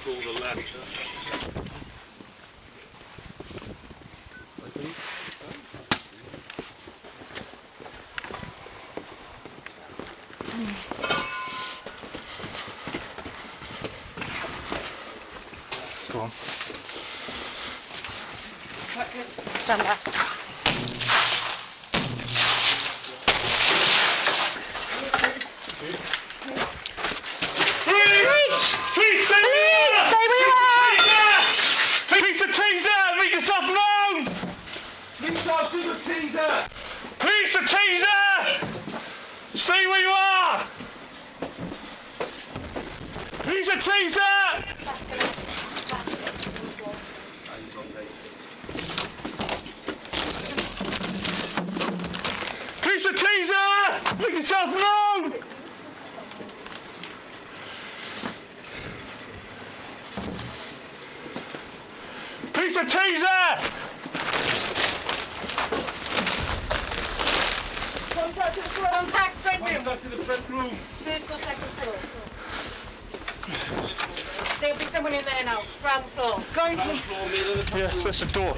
control the left. Go on. Stand back. Police a teaser! Stay where you are! Police a teaser! Police a teaser! Make yourself known! Police a teaser! Contact front room. Contact to the front room. First or second floor. There'll be someone in there now. Ground floor. Going to Floor, Yeah, there's the door.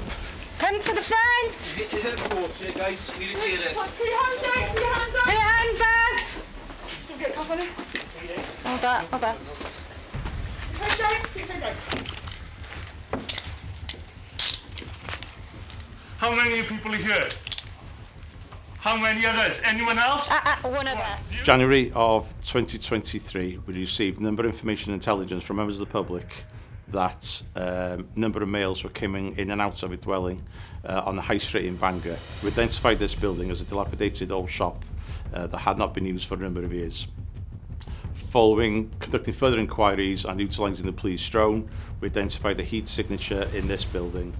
come to the front. Is it a porch here, guys? We need to hear this. Put your hands out. Put your hands out. Put your hands out. Don't get cough on it. Hold that. Hold that. Keep down. Keep down. How many people are here? How many others? Anyone else? One other. January of 2023, we received number of information intelligence from members of the public that number of males were coming in and out of a dwelling on the High Street in Bangor. We identified this building as a dilapidated old shop that had not been used for a number of years. Following conducting further inquiries and utilising the police drone, we identified a heat signature in this building.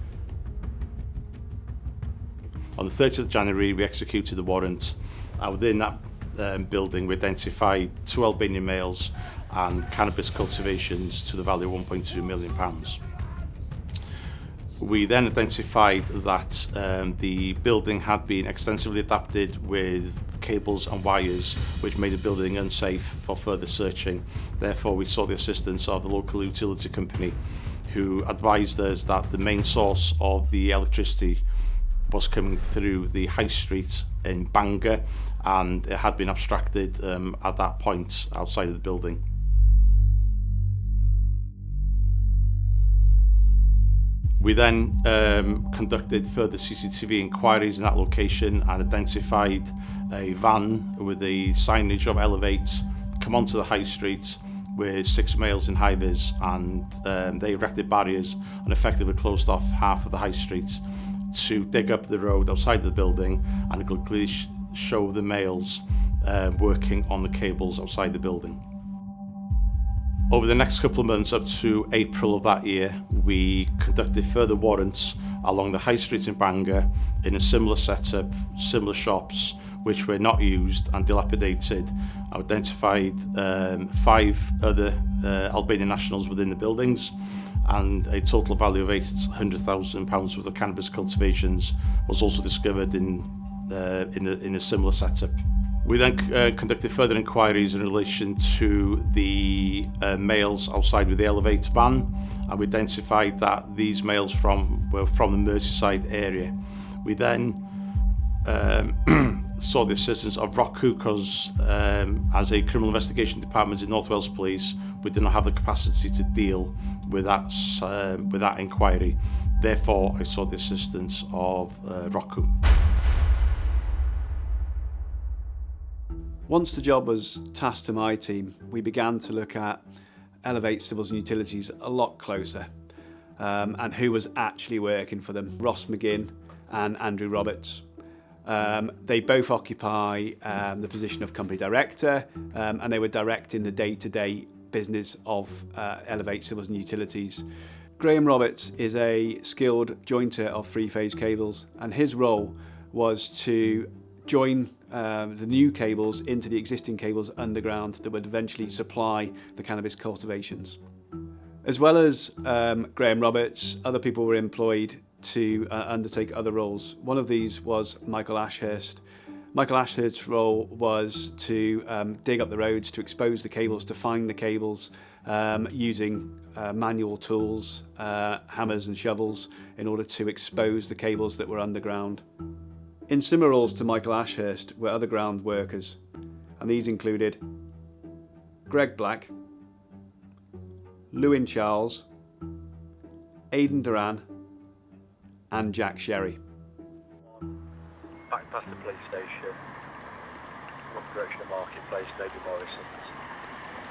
On the 30th of January, we executed the warrant, and within that building, we identified 2 Albanian males and cannabis cultivations to the value of £1.2 million. We then identified that the building had been extensively adapted with cables and wires, which made the building unsafe for further searching. Therefore, we sought the assistance of the local utility company, who advised us that the main source of the electricity was coming through the High Street in Bangor, and it had been abstracted at that point outside of the building. We then conducted further CCTV inquiries in that location and identified a van with the signage of Elev8 come onto the High Street with 6 males in high-vis, and they erected barriers and effectively closed off half of the High Street to dig up the road outside the building and clearly show the males working on the cables outside the building. Over the next couple of months, up to April of that year, we conducted further warrants along the High Street in Bangor in a similar setup, similar shops which were not used and dilapidated. I identified 5 other Albanian nationals within the buildings, and a total value of £800,000 worth of cannabis cultivations was also discovered in a similar setup. We then conducted further inquiries in relation to the males outside with the Elev8 van, and we identified that these males were from the Merseyside area. We then saw the assistance of ROCU because as a criminal investigation department in North Wales Police, we did not have the capacity to deal with that inquiry. Therefore, I sought the assistance of ROCU. Once the job was tasked to my team, we began to look at Elev8 Civils and Utilities a lot closer, and who was actually working for them. Ross McGinn and Andrew Roberts. They both occupy the position of company director, and they were directing the day-to-day business of Elev8 Civils and Utilities. Graham Roberts is a skilled jointer of three-phase cables, and his role was to join the new cables into the existing cables underground that would eventually supply the cannabis cultivations. As well as Graham Roberts, other people were employed to undertake other roles. One of these was Michael Ashurst. Michael Ashurst's role was to dig up the roads, to expose the cables, to find the cables, using manual tools, hammers and shovels, in order to expose the cables that were underground. In similar roles to Michael Ashurst were other ground workers, and these included Greg Black, Lewin Charles, Aidan Duran, and Jack Sherry. Back past the police station, one direction of Marketplace, maybe Morrison's,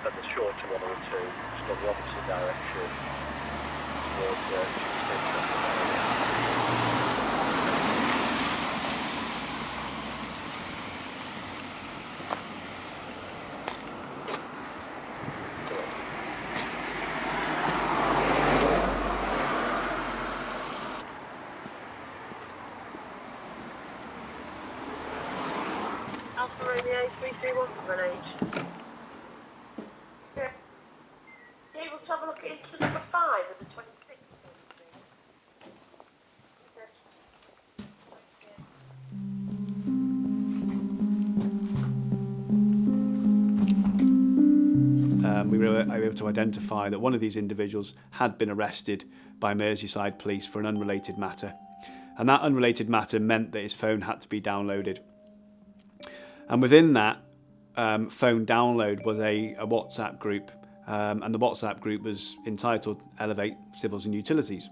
and the shorter one or two, just on the opposite direction, towards Tuesday. Alpha Romeo 331 for an age. Yeah. You able to have a look at into number 5 of the 26th? We were able to identify that one of these individuals had been arrested by Merseyside police for an unrelated matter. And that unrelated matter meant that his phone had to be downloaded. And within that phone download was a WhatsApp group, and the WhatsApp group was entitled Elev8 Civils and Utilities.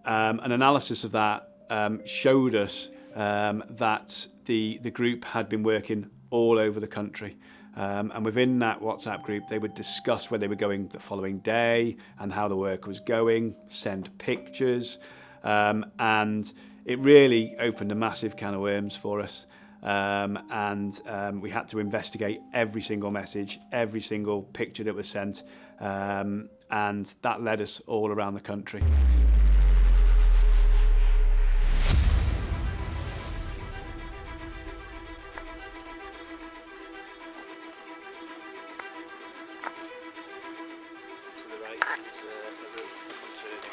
An analysis of that showed us that the group had been working all over the country. And within that WhatsApp group, they would discuss where they were going the following day and how the work was going, send pictures, and it really opened a massive can of worms for us. We had to investigate every single message, every single picture that was sent, and that led us all around the country. To the right is a road turning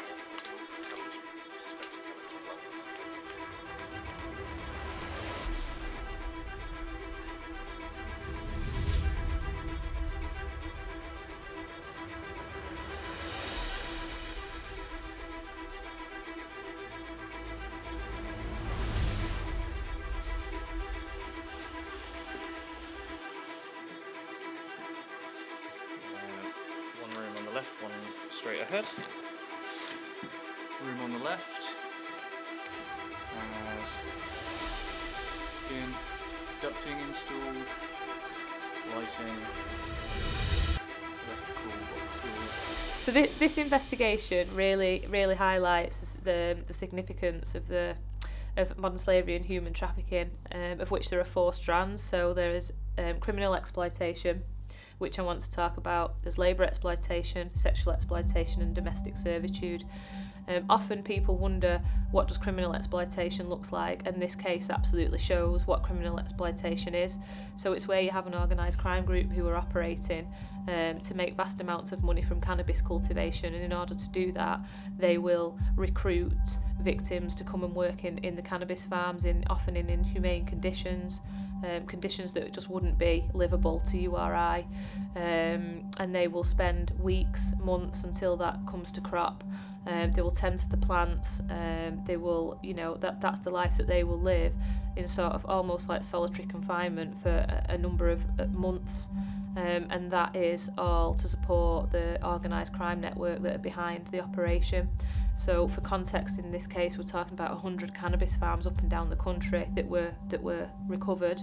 cannabis, suspected cannabis plant. One room on the left, one straight ahead. Room on the left has been ducting installed, lighting, electrical boxes. So this investigation really highlights the significance of modern slavery and human trafficking, of which there are 4 strands. So there is criminal exploitation, which I want to talk about. There's labour exploitation, sexual exploitation and domestic servitude. Often people wonder, what does criminal exploitation looks like? And this case absolutely shows what criminal exploitation is. So it's where you have an organised crime group who are operating to make vast amounts of money from cannabis cultivation, and in order to do that they will recruit victims to come and work in the cannabis farms, often in inhumane conditions. Conditions that just wouldn't be livable to you or I, and they will spend weeks, months until that comes to crop. They will tend to the plants. They will, that's the life that they will live in sort of almost like solitary confinement for a number of months, and that is all to support the organised crime network that are behind the operation. So for context, in this case, we're talking about 100 cannabis farms up and down the country that were recovered,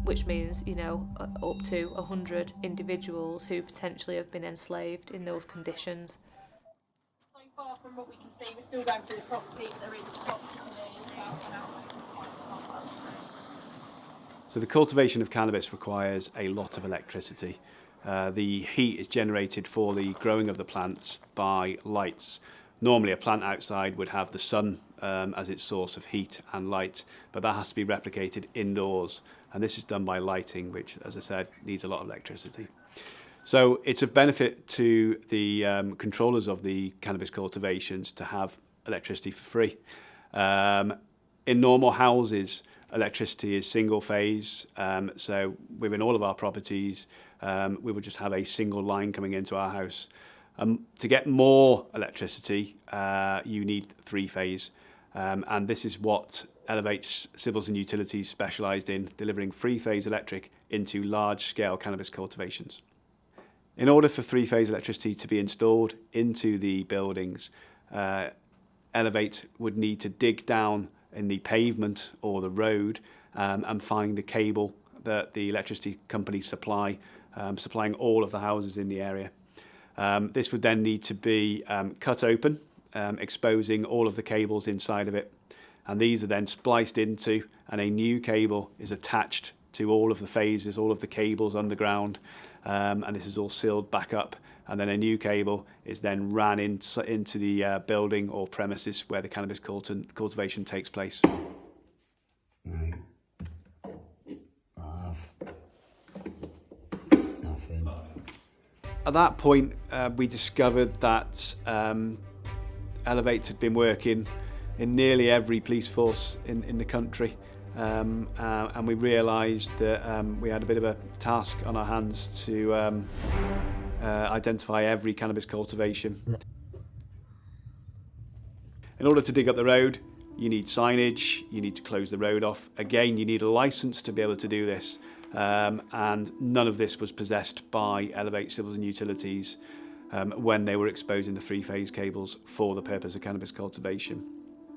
which means up to 100 individuals who potentially have been enslaved in those conditions. So far from what we can see, we're still going through the property. There is approximately about an hour. So the cultivation of cannabis requires a lot of electricity. The heat is generated for the growing of the plants by lights. Normally a plant outside would have the sun as its source of heat and light, but that has to be replicated indoors, and this is done by lighting, which, as I said, needs a lot of electricity. So it's of benefit to the controllers of the cannabis cultivations to have electricity for free. In normal houses, electricity is single phase, so within all of our properties, we would just have a single line coming into our house. To get more electricity, you need 3-phase, and this is what Elev8 Civils and Utilities specialised in, delivering 3-phase electric into large-scale cannabis cultivations. In order for 3-phase electricity to be installed into the buildings, Elev8 would need to dig down in the pavement or the road and find the cable that the electricity company supplying all of the houses in the area. This would then need to be cut open, exposing all of the cables inside of it, and these are then spliced into, and a new cable is attached to all of the phases, all of the cables underground, and this is all sealed back up, and then a new cable is then ran into the building or premises where the cannabis cultivation takes place. Right. Nothing. At that point, we discovered that Elev8 had been working in nearly every police force in the country, and we realised that we had a bit of a task on our hands to identify every cannabis cultivation. In order to dig up the road, you need signage, you need to close the road off. Again, you need a licence to be able to do this, and none of this was possessed by Elev8 Civils and Utilities when they were exposing the 3-phase cables for the purpose of cannabis cultivation.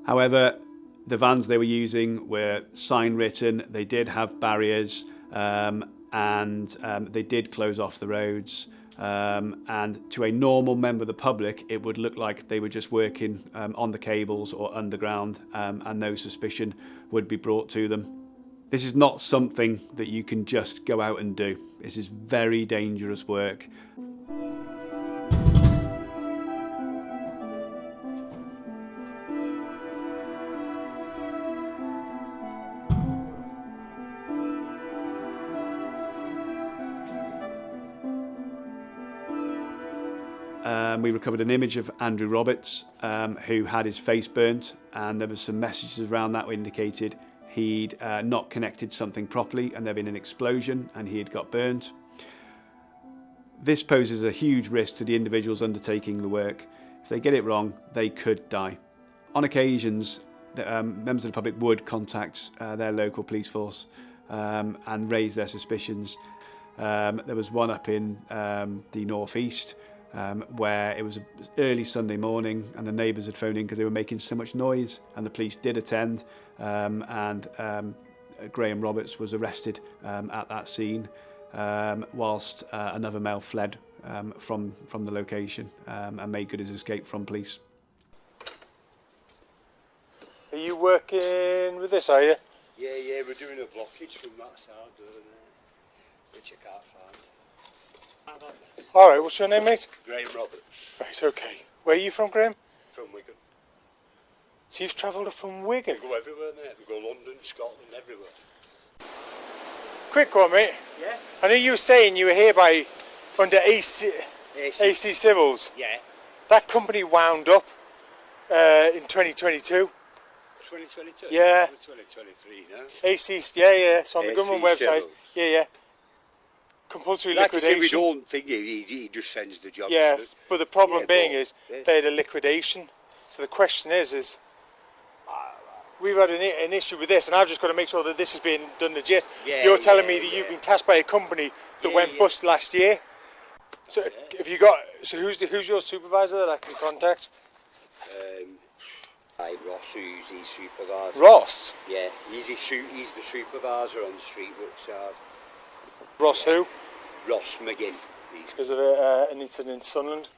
However, the vans they were using were sign written, they did have barriers, and they did close off the roads. And to a normal member of the public, it would look like they were just working on the cables or underground, and no suspicion would be brought to them. This is not something that you can just go out and do. This is very dangerous work. We recovered an image of Andrew Roberts, who had his face burnt, and there was some messages around that indicated he'd not connected something properly and there'd been an explosion and he had got burnt. This poses a huge risk to the individuals undertaking the work. If they get it wrong, they could die. On occasions, members of the public would contact their local police force and raise their suspicions. There was one up in the northeast, where it was early Sunday morning and the neighbours had phoned in because they were making so much noise, and the police did attend, and Graham Roberts was arrested at that scene, whilst another male fled from the location and made good his escape from police. Are you working with this, are you? Yeah, we're doing a blockage from that side, which I can't find. Alright, what's your name, mate? Graham Roberts. Right, okay. Where are you from, Graham? From Wigan. So you've travelled up from Wigan? We go everywhere, mate. We go London, Scotland, everywhere. Quick one, mate. Yeah? I know you were saying you were here under AC Civils. Yeah. That company wound up in 2022. 2022? Yeah. 2023 now. AC, yeah, it's on the government website. Civils. Yeah. Compulsory like liquidation. I say, we don't think he just sends the job. Yes, but the problem is they had a liquidation. So the question is we've had an issue with this, and I've just got to make sure that this is being done legit. Yeah, you're telling me that you've been tasked by a company that went bust last year. So if you got, so who's your supervisor that I can contact? Ross, who's his supervisor. Ross? Yeah, he's the supervisor on the street work side. Ross who? Ross McGinn. Because of an incident in Sunderland.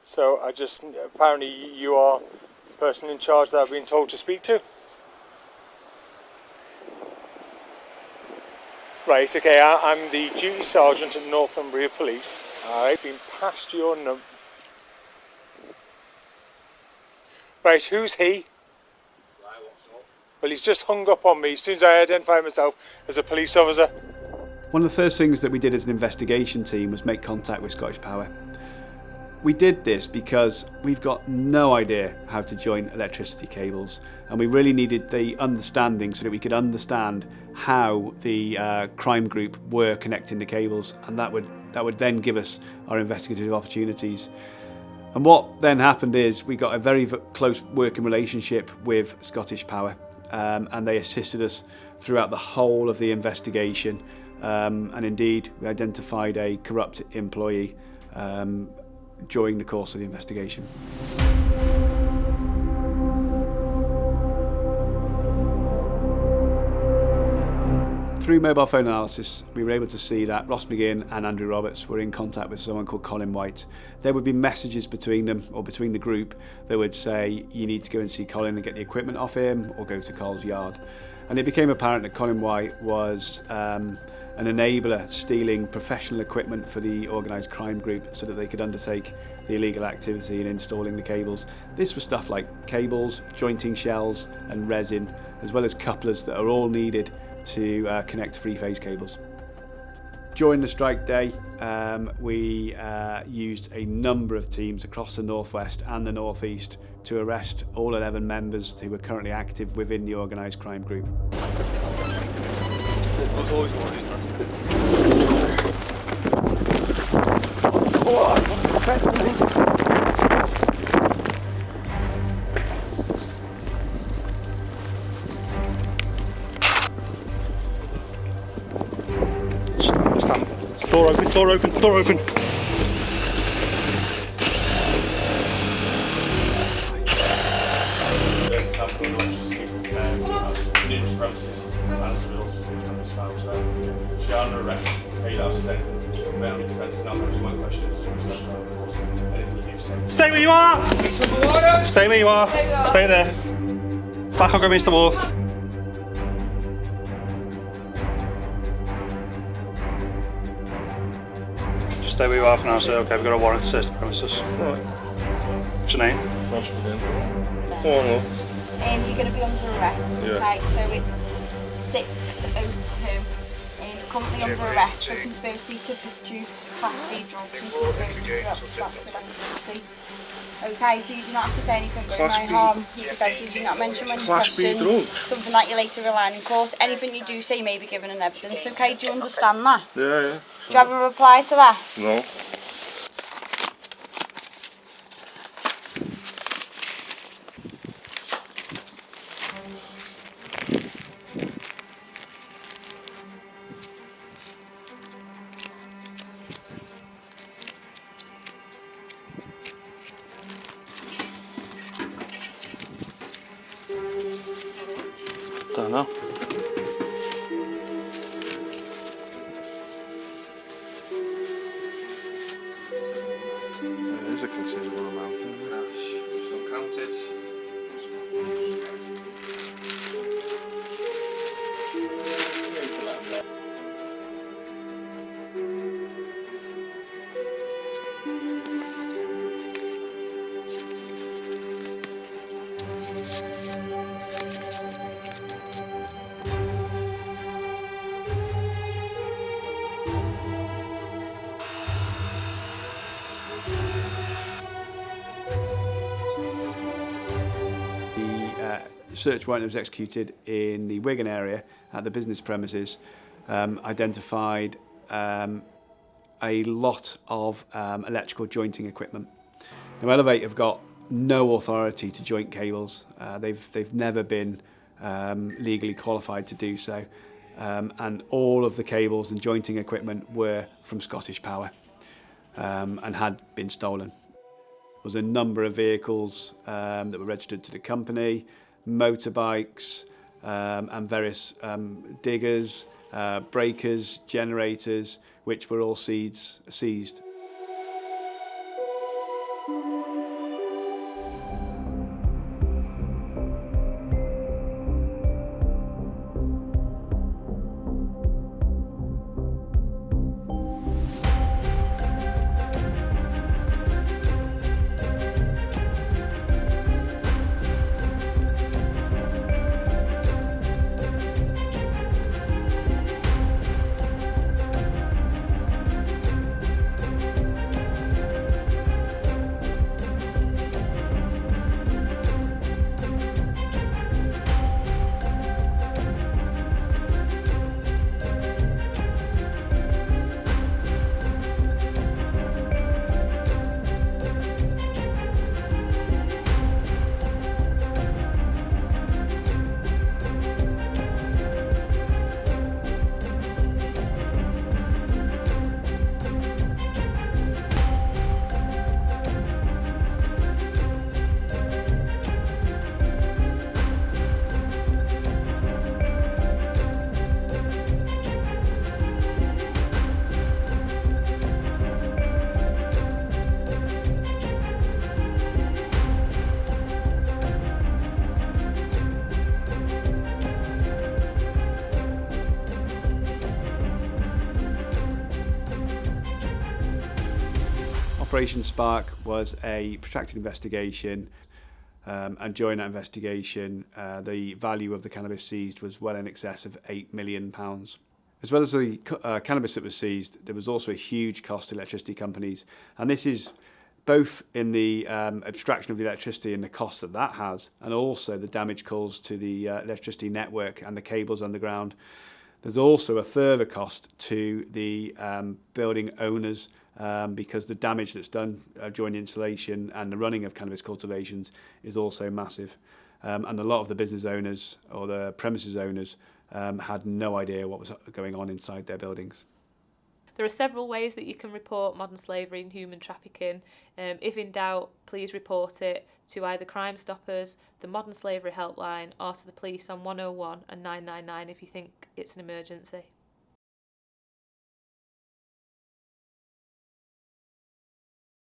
So apparently you are the person in charge that I've been told to speak to. Right, okay, I'm the duty sergeant at Northumbria Police. Alright, been passed your number. Right, who's he? Well, he's just hung up on me as soon as I identify myself as a police officer. One of the first things that we did as an investigation team was make contact with Scottish Power. We did this because we've got no idea how to join electricity cables, and we really needed the understanding so that we could understand how the crime group were connecting the cables, and that would then give us our investigative opportunities. And what then happened is we got a very close working relationship with Scottish Power, and they assisted us throughout the whole of the investigation, and indeed we identified a corrupt employee during the course of the investigation. Through mobile phone analysis, we were able to see that Ross McGinn and Andrew Roberts were in contact with someone called Colin White. There would be messages between them, or between the group, that would say, you need to go and see Colin and get the equipment off him, or go to Coles Yard. And it became apparent that Colin White was an enabler stealing professional equipment for the organised crime group so that they could undertake the illegal activity in installing the cables. This was stuff like cables, jointing shells and resin, as well as couplers that are all needed to connect three-phase cables. During the strike day, we used a number of teams across the northwest and the northeast to arrest all 11 members who were currently active within the organised crime group. Door open. Numerous premises as a result of the cannabis files. She are under arrest, paid out statement, mainly defence, not much my questions. Anything you say. Stay where you are! Stay where you are. Stay there. Back up against the wall. Just stay where you are for now, so okay, we've got a warrant to search the premises. Alright. What's your name? You're going to be under arrest, okay, so it's 6:02. You're currently under arrest for conspiracy to produce Class B drugs and conspiracy to obstruct activity. Okay, so you do not have to say anything but no harm. Your defence, you do not mention when you question something that you later rely on in court. Anything you do say may be given in evidence, okay? Do you understand that? Yeah. Do you have a reply to that? No. Don't know. There's a considerable amount in there. So counted. Search warrant that was executed in the Wigan area at the business premises identified a lot of electrical jointing equipment. Now, Elev8 have got no authority to joint cables. They've never been legally qualified to do so, and all of the cables and jointing equipment were from Scottish Power and had been stolen. There was a number of vehicles that were registered to the company, motorbikes and various diggers, breakers, generators, which were all seized. Operation Spark was a protracted investigation, and during that investigation, the value of the cannabis seized was well in excess of £8 million. As well as the cannabis that was seized, there was also a huge cost to electricity companies, and this is both in the abstraction of the electricity and the cost that that has, and also the damage caused to the electricity network and the cables underground. There's also a further cost to the building owners because the damage that's done during the installation and the running of cannabis cultivations is also massive. And a lot of the business owners or the premises owners had no idea what was going on inside their buildings. There are several ways that you can report modern slavery and human trafficking. If in doubt, please report it to either Crime Stoppers, the Modern Slavery Helpline, or to the police on 101 and 999 if you think it's an emergency.